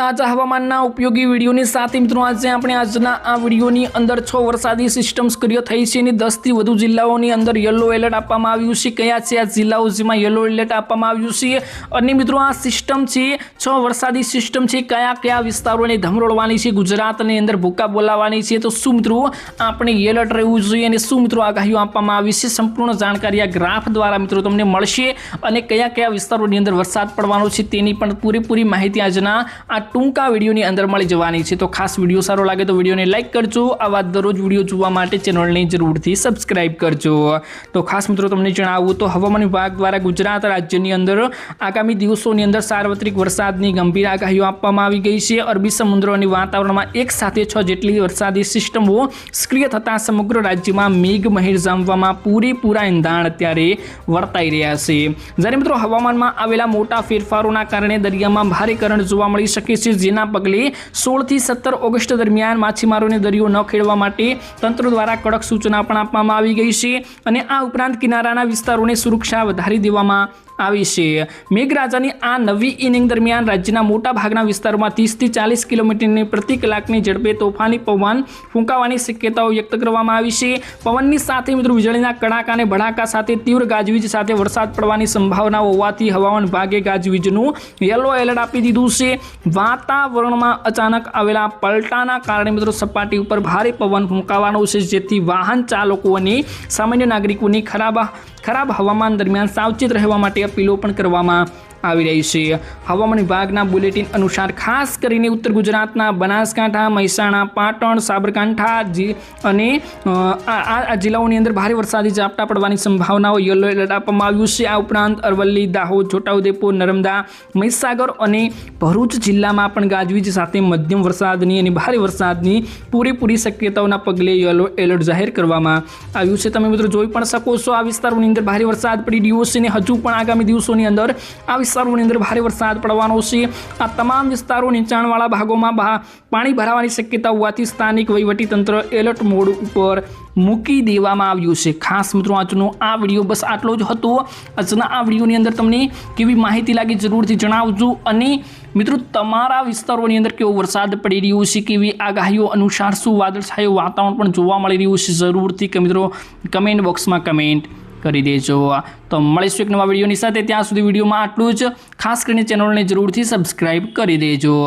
ताजा हवामानना उपयोगी विडियोनी साथे मित्रों आज આપણે આજના આ વિડિયોની અંદર 6 વરસાદી સિસ્ટમ સક્રિય થઈ છે અને 10 થી વધુ જિલ્લાઓની અંદર યલો એલર્ટ આપવામાં આવ્યું છે। કયા છે આ જિલ્લાઓ જેમાં યલો એલર્ટ આપવામાં આવ્યું છે અને મિત્રો આ સિસ્ટમ છે 6 વરસાદી સિસ્ટમ છે કયા કયા વિસ્તારોને ધમરોળવાની છે, ગુજરાતની અંદર ભૂકા બોલાવવાની છે, તો શું મિત્રો આપણે એલર્ટ રહેવું જોઈએ અને શું મિત્રો આગાહીઓ આપવામાં આવી છે સંપૂર્ણ જાણકારી આ ગ્રાફ દ્વારા મિત્રો તમને મળશે અને કયા કયા વિસ્તારોની અંદર વરસાદ પડવાનો છે તેની પણ પૂરેપૂરી માહિતી આજના આ ટૂંકા વિડિયોની અંદર મળી જવાની છે। તો ખાસ વિડિયો સારો લાગે તો વિડિયોને લાઈક કરજો, આવા દરરોજ વિડિયો જોવા માટે ચેનલને જરૂરથી સબસ્ક્રાઇબ કરજો। તો ખાસ મિત્રો તમને જણાવું તો હવામાન વિભાગ દ્વારા ગુજરાત રાજ્યની અંદર આગામી દિવસોની અંદર સાર્વત્રિક વરસાદની ગંભીર આગાહીઓ આપવામાં આવી ગઈ છે। અરબી સમુદ્ર અને વાતાવરણમાં એક સાથે 6 જેટલી વરસાદી સિસ્ટમો સક્રિય થતા સમગ્ર રાજ્યમાં મેઘમહેર જામવામાં પૂરેપૂરા એંધાણ અત્યારે વર્તાઈ રહ્યા છે। જ્યારે મિત્રો હવામાનમાં આવેલા મોટા ફેરફારોના કારણે દરિયામાં ભારે કરંટ જોવા મળી શકે છે, જેના પગલે 16 થી 17 ઓગસ્ટ દરમિયાન માછીમારોને દરિયો ન ખેડવા માટે તંત્ર દ્વારા કડક સૂચના પણ આપવામાં આવી ગઈ છે અને આ ઉપરાંત કિનારાના વિસ્તારોની સુરક્ષા વધારી દેવામાં આવી છે। મેઘરાજાની આ નવી ઇનિંગ દરમિયાન રાજ્યના મોટા ભાગના વિસ્તારોમાં 30 થી 40 કિલોમીટરની પ્રતિ કલાકની ઝડપે તોફાની પવન ફૂંકાવાની શક્યતાઓ વ્યક્ત કરવામાં આવી છે। પવનની સાથે મિત્રો વીજળીના કડાકા અને ભડાકા સાથે તીવ્ર ગાજવીજ સાથે વરસાદ પડવાની સંભાવના હોવાથી હવામાન વિભાગે ગાજવીજનું યલો એલર્ટ આપી દીધું છે। વાતાવરણમાં અચાનક આવેલા પલટાના કારણે મિત્રો સપાટી ઉપર ભારે પવન ફૂંકાવાનો છે, જેથી વાહન ચાલકો અને સામાન્ય નાગરિકોની ખરાબ હવામાન દરમિયાન સાવચેત રહેવા માટે અપીલો પણ કરવામાં આવી રહી છે। હવામાન વિભાગના બુલેટિન અનુસાર ખાસ કરીને ઉત્તર ગુજરાતના બનાસકાંઠા, મહેસાણા, પાટણ, સાબરકાંઠા અને આ જિલ્લાઓની અંદર ભારે વરસાદી ઝાપટા પડવાની સંભાવનાઓ યલો એલર્ટ આપવામાં આવ્યું છે। આ ઉપરાંત અરવલ્લી, દાહોદ, છોટાઉદેપુર, નર્મદા, મહીસાગર અને ભરૂચ જિલ્લામાં પણ ગાજવીજ સાથે મધ્યમ વરસાદની અને ભારે વરસાદની પૂરેપૂરી શક્યતાઓના પગલે યલો એલર્ટ જાહેર કરવામાં આવ્યું છે। તમે મિત્રો જોઈ પણ શકો છો આ વિસ્તારોની અંદર ભારે વરસાદ પડી રહ્યો છે અને હજુ પણ આગામી દિવસોની અંદર આ વિસ્તારોની અંદર ભારે વરસાદ પડવાનો છે। આ તમામ વિસ્તારો નીચાણવાળા ભાગોમાં પાણી ભરાવાની શક્યતા હોવાથી સ્થાનિક વહીવટીતંત્ર એલર્ટ મોડ ઉપર મૂકી દેવામાં આવ્યું છે। ખાસ મિત્રો આજનો આ વિડીયો બસ આટલો જ હતો। આજના આ વિડીયોની અંદર તમને કેવી માહિતી લાગી જરૂરથી જણાવજો અને મિત્રો તમારા વિસ્તારોની અંદર કેવો વરસાદ પડી રહ્યો છે, કેવી આગાહીઓ અનુસાર શું વાદળછાયું વાતાવરણ પણ જોવા મળી રહ્યું છે, જરૂરથી મિત્રો કમેન્ટ બોક્સમાં કમેન્ટ કરી દેજો। તો મળીશું એક નવા વિડીયોની સાથે, ત્યાં સુધી વિડીયોમાં આટલું જ। ખાસ કરીને ચેનલને જરૂરથી સબસ્ક્રાઇબ કરી દેજો।